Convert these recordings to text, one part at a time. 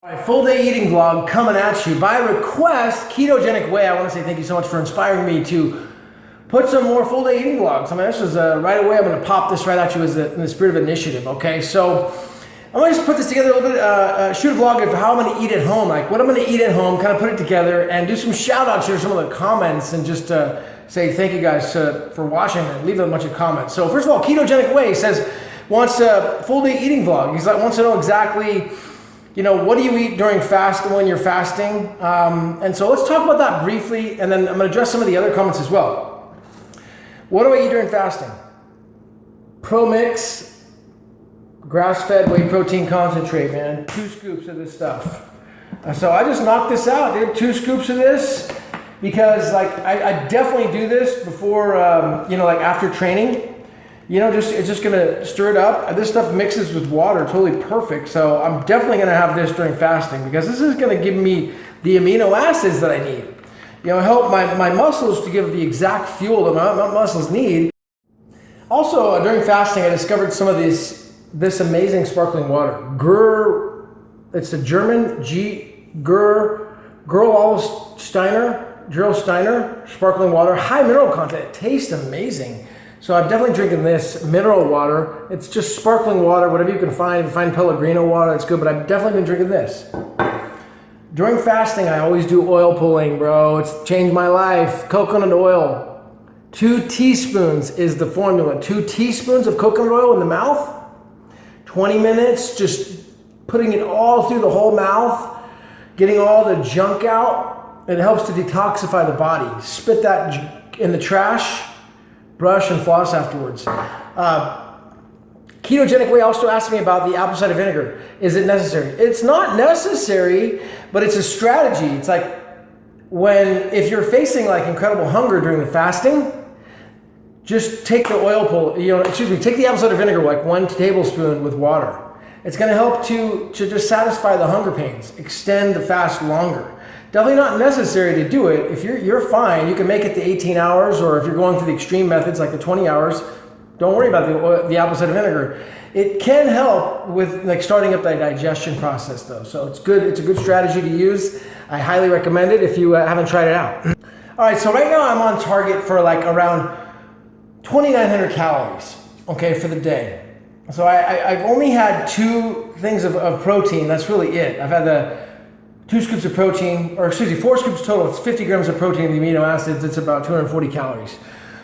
All right, full day eating vlog coming at you by request. Ketogenic Whey, I want to say thank you so much for inspiring me to put some more full day eating vlogs. I mean, this was right away. I'm going to pop this right at you in the spirit of initiative. Okay, so I'm going to just put this together a little bit, shoot a vlog of how I'm going to eat at home, like what I'm going to eat at home, kind of put it together and do some shout outs here, some of the comments, and just say thank you guys for watching and leave a bunch of comments. So first of all, Ketogenic Whey says wants a full day eating vlog. He's like wants to know exactly, you know, what do you eat during fast when you're fasting? And so let's talk about that briefly, and then I'm going to address some of the other comments as well. What do I eat during fasting? ProMix grass-fed whey protein concentrate, man. 2 scoops of this stuff. So I just knocked this out, dude. 2 scoops of this because, like, I definitely do this before, you know, like after training. You know, it's just gonna stir it up. This stuff mixes with water, totally perfect. So I'm definitely gonna have this during fasting because this is gonna give me the amino acids that I need. You know, help my muscles to give the exact fuel that my muscles need. Also, during fasting, I discovered some of this amazing sparkling water. It's a German Gerl Steiner sparkling water, high mineral content. It tastes amazing. So I'm definitely drinking this mineral water. It's just sparkling water, whatever you can find. If you find Pellegrino water, it's good, but I've definitely been drinking this. During fasting, I always do oil pulling, bro. It's changed my life. Coconut oil. 2 teaspoons is the formula. 2 teaspoons of coconut oil in the mouth. 20 minutes, just putting it all through the whole mouth, getting all the junk out. It helps to detoxify the body. Spit that in the trash. Brush and floss afterwards. Ketogenic Whey also asked me about the apple cider vinegar. Is it necessary? It's not necessary, but it's a strategy. It's like if you're facing like incredible hunger during the fasting, just take the take the apple cider vinegar, like 1 tablespoon with water. It's gonna help to just satisfy the hunger pains, extend the fast longer. Definitely not necessary to do it. If you're fine, you can make it to 18 hours, or if you're going for the extreme methods like the 20 hours, don't worry about the apple cider vinegar. It can help with like starting up the digestion process though. So it's good. It's a good strategy to use. I highly recommend it if you haven't tried it out. All right, so right now I'm on target for like around 2,900 calories, okay, for the day. So I've only had 2 things of protein. That's really it. I've had the 2 scoops of protein, or excuse me, 4 scoops total. It's 50 grams of protein and the amino acids. It's about 240 calories.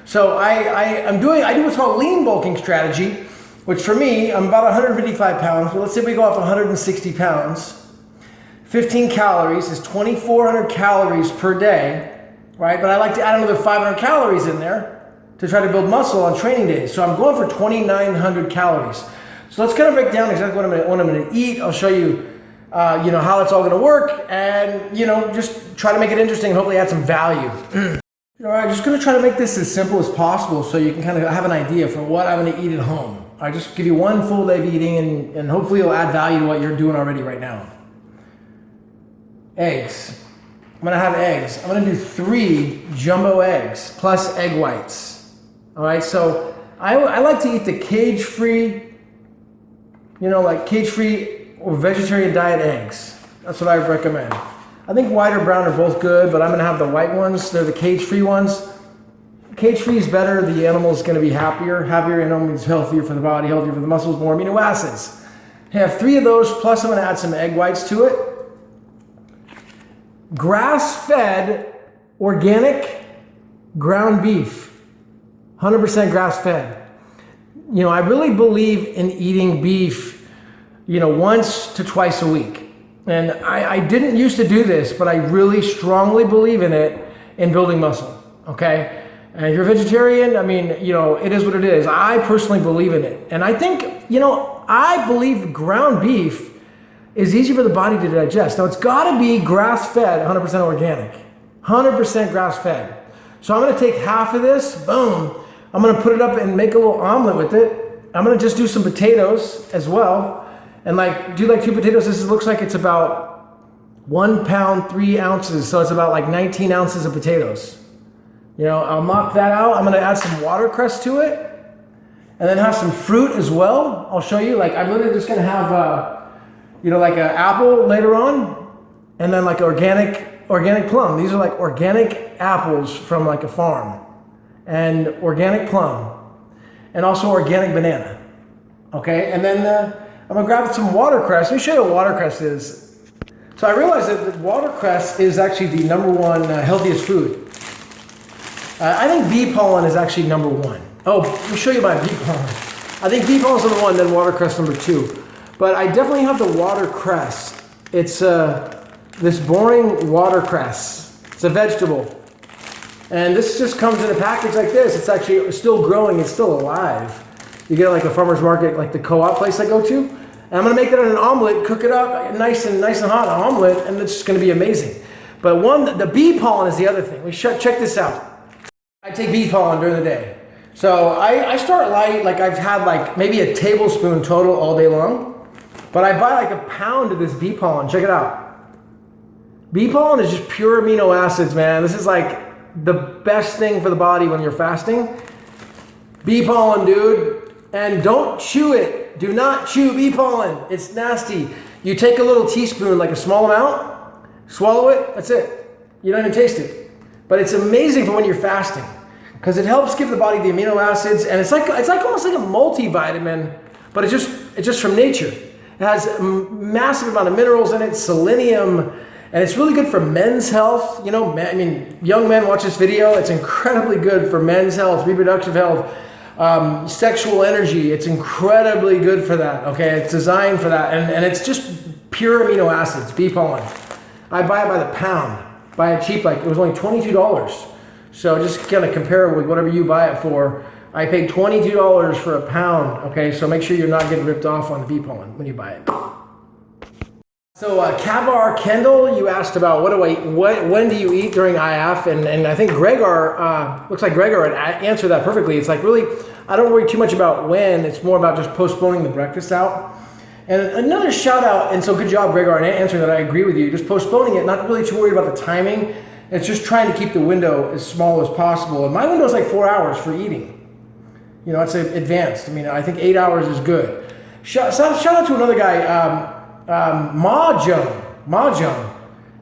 So I do what's called lean bulking strategy, which for me, I'm about 155 pounds. But let's say we go off 160 pounds. 15 calories is 2,400 calories per day, right? But I like to add another 500 calories in there to try to build muscle on training days. So I'm going for 2,900 calories. So let's kind of break down exactly what I'm going to eat. I'll show you you know, how it's all gonna work, and, you know, just try to make it interesting and hopefully add some value. All right, just gonna try to make this as simple as possible so you can kind of have an idea for what I'm gonna eat at home. I just give you 1 full day of eating, and hopefully it'll add value to what you're doing already right now. Eggs. I'm gonna have eggs. I'm gonna do 3 jumbo eggs plus egg whites. All right, so I like to eat the cage-free, you know, like cage-free or vegetarian diet eggs. That's what I recommend. I think white or brown are both good, but I'm gonna have the white ones. They're the cage-free ones. Cage-free is better. The animal is gonna be happier. Happier animal means healthier for the body, healthier for the muscles, more amino acids. I have 3 of those, plus I'm gonna add some egg whites to it. Grass-fed, organic, ground beef. 100% grass-fed. You know, I really believe in eating beef, you know, once to twice a week. And I didn't used to do this, but I really strongly believe in it in building muscle, okay? And if you're a vegetarian, I mean, you know, it is what it is. I personally believe in it. And I think, you know, I believe ground beef is easy for the body to digest. Now, it's gotta be grass-fed, 100% organic, 100% grass-fed. So I'm gonna take half of this, boom. I'm gonna put it up and make a little omelet with it. I'm gonna just do some potatoes as well. And like, do like 2 potatoes. This looks like it's about 1 pound, 3 ounces. So it's about like 19 ounces of potatoes. You know, I'll knock that out. I'm gonna add some watercress to it. And then have some fruit as well. I'll show you, like I'm really just gonna have you know, like an apple later on, and then like organic plum. These are like organic apples from like a farm, and organic plum, and also organic banana. Okay, and then I'm gonna grab some watercress. Let me show you what watercress is. So I realized that watercress is actually the #1 healthiest food. I think bee pollen is actually #1. Oh, let me show you my bee pollen. I think bee pollen is #1, then watercress #2. But I definitely have the watercress. It's this boring watercress. It's a vegetable. And this just comes in a package like this. It's actually still growing. It's still alive. You get it like a farmer's market, like the co-op place I go to. And I'm gonna make that in an omelet, cook it up nice and hot, an omelet, and it's just gonna be amazing. But the bee pollen is the other thing. Check this out. I take bee pollen during the day. So I start light, like I've had like maybe a tablespoon total all day long. But I buy like a pound of this bee pollen. Check it out. Bee pollen is just pure amino acids, man. This is like the best thing for the body when you're fasting. Bee pollen, dude. And don't chew it. Do not chew bee pollen. It's nasty. You take a little teaspoon, like a small amount, swallow it, that's it. You don't even taste it. But it's amazing for when you're fasting because it helps give the body the amino acids, and it's like almost like a multivitamin, but it's just from nature. It has a massive amount of minerals in it, selenium, and it's really good for men's health. You know, I mean, young men watch this video. It's incredibly good for men's health, reproductive health, sexual energy. It's incredibly good for that. Okay, it's designed for that, and it's just pure amino acids, bee pollen. I buy it by the pound. Buy it cheap, like it was only $22. So just kind of compare it with whatever you buy it for. I paid $22 for a pound. Okay, so make sure you're not getting ripped off on the bee pollen when you buy it. So Kavar Kendall, you asked about when do you eat during IF, and I think Gregor, looks like Gregor answered that perfectly. It's like really, I don't worry too much about when. It's more about just postponing the breakfast out. And another shout out, and so good job, Gregor, in answering that. I agree with you. Just postponing it, not really too worried about the timing. It's just trying to keep the window as small as possible. And my window is like 4 hours for eating. You know, it's advanced. I mean, I think 8 hours is good. Shout out to another guy, Mahjong,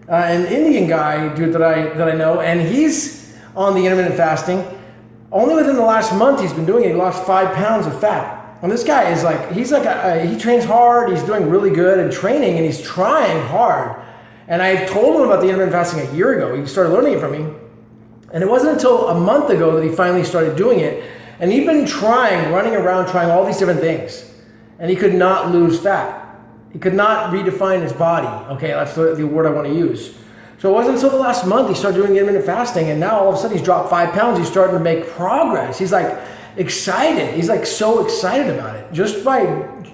an Indian guy, dude, that I know, and he's on the intermittent fasting. Only within the last month he's been doing it. He lost 5 pounds of fat. And this guy is like, he trains hard, he's doing really good in training, and he's trying hard. And I told him about the intermittent fasting a year ago. He started learning it from me. And it wasn't until a month ago that he finally started doing it. And he'd been running around, trying all these different things. And he could not lose fat. He could not redefine his body. Okay, that's the word I want to use. So it wasn't until the last month he started doing intermittent fasting, and now all of a sudden he's dropped 5 pounds. He's starting to make progress. He's like excited. He's like so excited about it.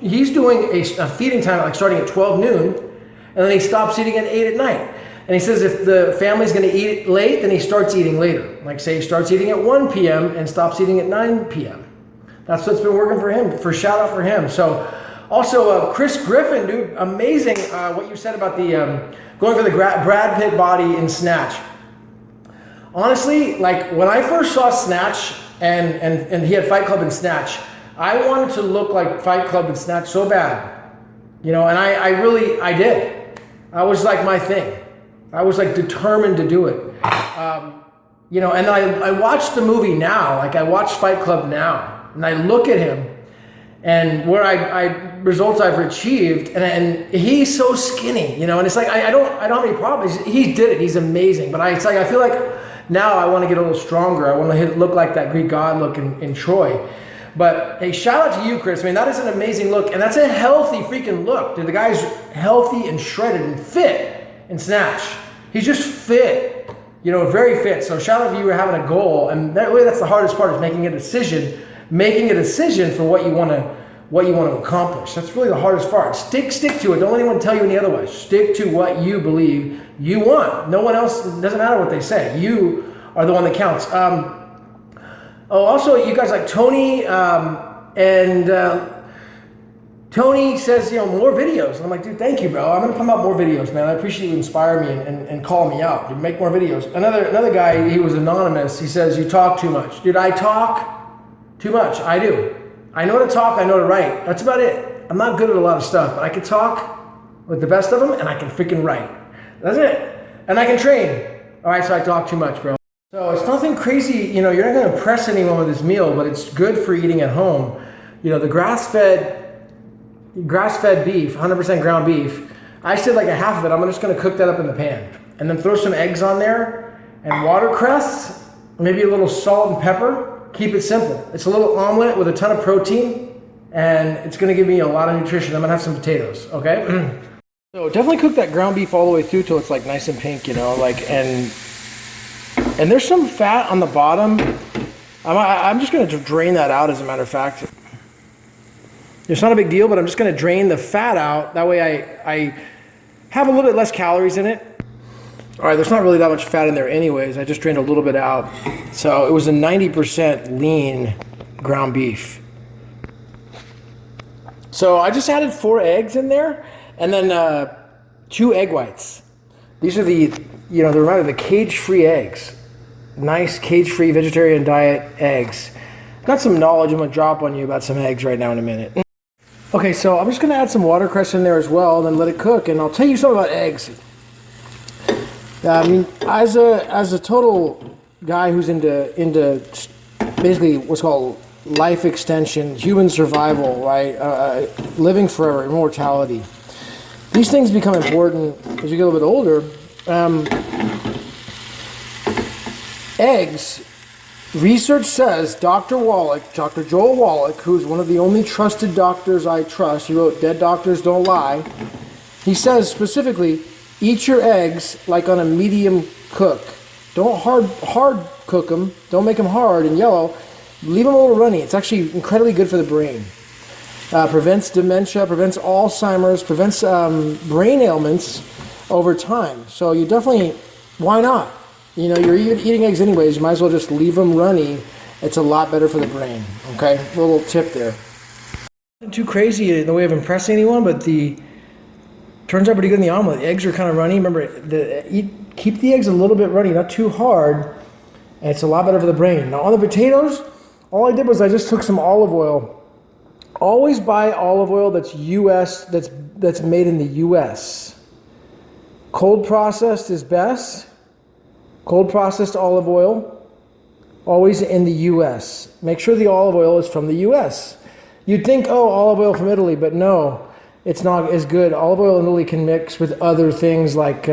He's doing a feeding time like starting at 12 noon, and then he stops eating at 8 at night. And he says if the family's going to eat late, then he starts eating later. Like say he starts eating at 1 p.m. and stops eating at 9 p.m. That's what's been working for him. For shout out for him. So also Chris Griffin, dude, amazing what you said about the going for the Brad Pitt body in Snatch. Honestly, like when I first saw Snatch and he had Fight Club and Snatch, I wanted to look like Fight Club and Snatch so bad, you know, and I did. I was like my thing. I was like determined to do it. You know, and I watched the movie now, like I watched Fight Club now, and I look at him and where results I've achieved, and he's so skinny, you know, and it's like I don't have any problems. He did it. He's amazing, but I feel like now I want to get a little stronger. I want to look like that Greek god look in Troy. But hey, shout out to you, Chris. I mean, that is an amazing look, and that's a healthy freaking look. Dude, the guy's healthy and shredded and fit in Snatch. He's just fit, you know, very fit. So shout out to you for having a goal, and that's the hardest part, is making a decision for what you want to accomplish. That's really the hardest part. Stick to it. Don't let anyone tell you any otherwise. Stick to what you believe you want. No one else, it doesn't matter what they say. You are the one that counts. Also, you guys like Tony, Tony says, you know, more videos. And I'm like, dude, thank you, bro. I'm going to pump out more videos, man. I appreciate you inspire me and call me out. Dude, make more videos. Another guy, he was anonymous. He says, you talk too much. Dude, I talk too much. I do. I know how to talk. I know how to write. That's about it. I'm not good at a lot of stuff, but I can talk. with the best of them, and I can freaking write. That's it. And I can train. All right, so I talk too much, bro. So it's nothing crazy, you know, you're not gonna impress anyone with this meal, but it's good for eating at home. You know, the grass-fed beef, 100% ground beef, I said like a half of it, I'm just gonna cook that up in the pan. And then throw some eggs on there, and watercress, maybe a little salt and pepper. Keep it simple. It's a little omelet with a ton of protein, and it's gonna give me a lot of nutrition. I'm gonna have some potatoes, okay? So definitely cook that ground beef all the way through till it's like nice and pink, you know, like, and there's some fat on the bottom. I'm just gonna drain that out, as a matter of fact. It's not a big deal, but I'm just gonna drain the fat out. That way I have a little bit less calories in it. All right, there's not really that much fat in there anyways. I just drained a little bit out. So it was a 90% lean ground beef. So I just added 4 eggs in there, and then 2 egg whites. These are the, you know, they're the cage-free eggs. Nice cage-free vegetarian diet eggs. Got some knowledge I'm gonna drop on you about some eggs right now in a minute. Okay, so I'm just gonna add some watercress in there as well, then let it cook, and I'll tell you something about eggs. I mean, as a total guy who's into basically what's called life extension, human survival, right? Living forever, immortality. These things become important as you get a little bit older. Eggs, research says, Dr. Joel Wallach, who's one of the only trusted doctors I trust, he wrote Dead Doctors Don't Lie, he says specifically, eat your eggs like on a medium cook. Don't hard cook them, don't make them hard and yellow, leave them a little runny. It's actually incredibly good for the brain. Prevents dementia, prevents Alzheimer's, prevents brain ailments over time. So you definitely, why not? You know, you're eating eggs anyways, you might as well just leave them runny. It's a lot better for the brain, okay? A little tip there. Not too crazy in the way of impressing anyone, but turns out pretty good in the omelet. The eggs are kind of runny. Remember, keep the eggs a little bit runny, not too hard, and it's a lot better for the brain. Now on the potatoes, all I did was I just took some olive oil. Always buy olive oil that's U.S., that's made in the U.S. Cold processed is best. Cold processed olive oil, always in the U.S. Make sure the olive oil is from the U.S. You'd think, oh, olive oil from Italy, but no, it's not as good. Olive oil in Italy can mix with other things like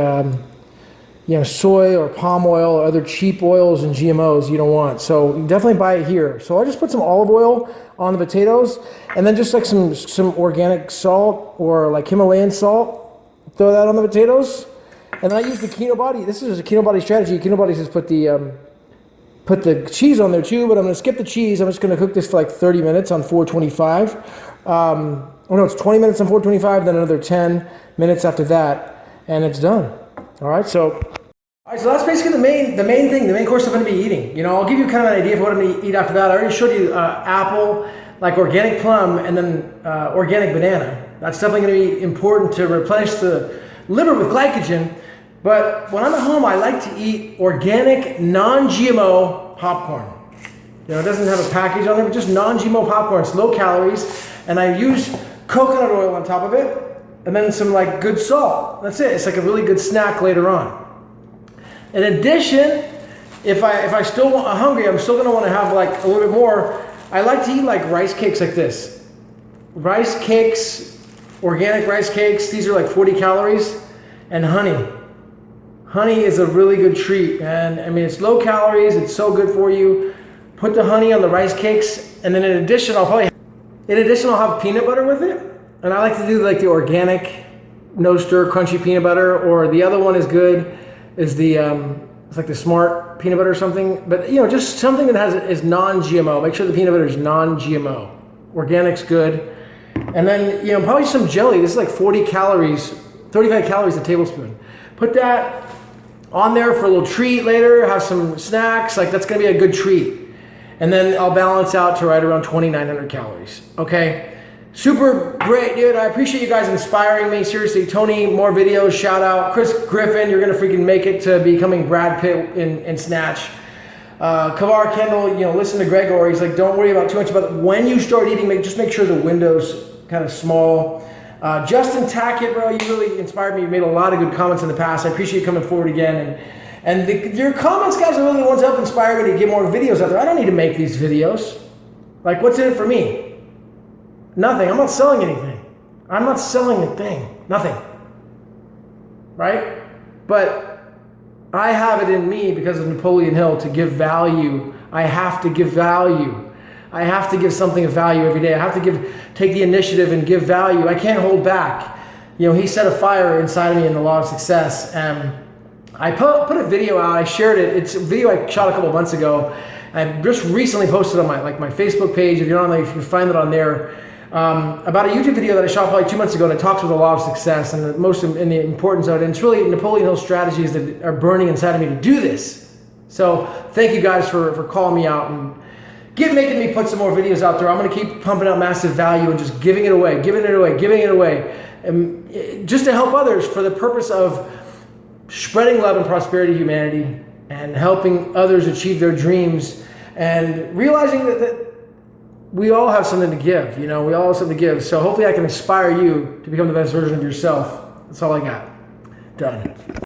you know, soy or palm oil or other cheap oils and GMOs you don't want. So you definitely buy it here. So I just put some olive oil on the potatoes, and then just like some organic salt or like Himalayan salt. Throw that on the potatoes. And then I use the Keto Body. This is a Keto Body strategy. Keto Body says put the cheese on there too, but I'm going to skip the cheese. I'm just going to cook this for like 30 minutes on 425. Oh no, it's 20 minutes on 425, then another 10 minutes after that, and it's done. All right, so that's basically the main course I'm going to be eating. You know, I'll give you kind of an idea of what I'm going to eat after that. I already showed you apple, like organic plum, and then organic banana. That's definitely going to be important to replenish the liver with glycogen. But when I'm at home, I like to eat organic, non-GMO popcorn. You know, it doesn't have a package on there, but just non-GMO popcorn. It's low calories, and I use coconut oil on top of it, and then some like good salt. That's it. It's like a really good snack later on. In addition, if I still want hungry, I'm still going to want to have like a little bit more. I like to eat like rice cakes like this. Rice cakes, organic rice cakes. These are like 40 calories, and honey. Honey is a really good treat, man. I mean, it's low calories. It's so good for you. Put the honey on the rice cakes, and then in addition, I'll have peanut butter with it. And I like to do like the organic, no stir, crunchy peanut butter, or the other one is good, is the it's like the Smart peanut butter or something. But you know, just something that is non-GMO. Make sure the peanut butter is non-GMO. Organic's good. And then, you know, probably some jelly. This is like 40 calories, 35 calories a tablespoon. Put that on there for a little treat later. Have some snacks. Like that's gonna be a good treat. And then I'll balance out to right around 2,900 calories. Okay. Super great, dude. I appreciate you guys inspiring me. Seriously, Tony, more videos, shout out. Chris Griffin, you're gonna freaking make it to becoming Brad Pitt in Snatch. Kavar Kendall, you know, listen to Gregor. He's like, don't worry about too much about it. When you start eating, just make sure the window's kind of small. Justin Tackett, bro, you really inspired me. You made a lot of good comments in the past. I appreciate you coming forward again. And your comments, guys, are really the ones that help inspire me to get more videos out there. I don't need to make these videos. Like, what's in it for me? Nothing. I'm not selling anything. I'm not selling a thing. Nothing. Right? But I have it in me because of Napoleon Hill to give value. I have to give value. I have to give something of value every day. I have to take the initiative and give value. I can't hold back. You know, he set a fire inside of me in the Law of Success. And I put a video out. I shared it. It's a video I shot a couple months ago. I just recently posted on my Facebook page. If you're on there, you can find it on there. About a YouTube video that I shot probably 2 months ago, and it talks about the Law of Success and the importance of it. And it's really Napoleon Hill strategies that are burning inside of me to do this. So thank you guys for calling me out and making me put some more videos out there. I'm going to keep pumping out massive value and just giving it away, and just to help others for the purpose of spreading love and prosperity to humanity and helping others achieve their dreams and realizing that we all have something to give. You know, we all have something to give. So hopefully I can inspire you to become the best version of yourself. That's all I got. Done.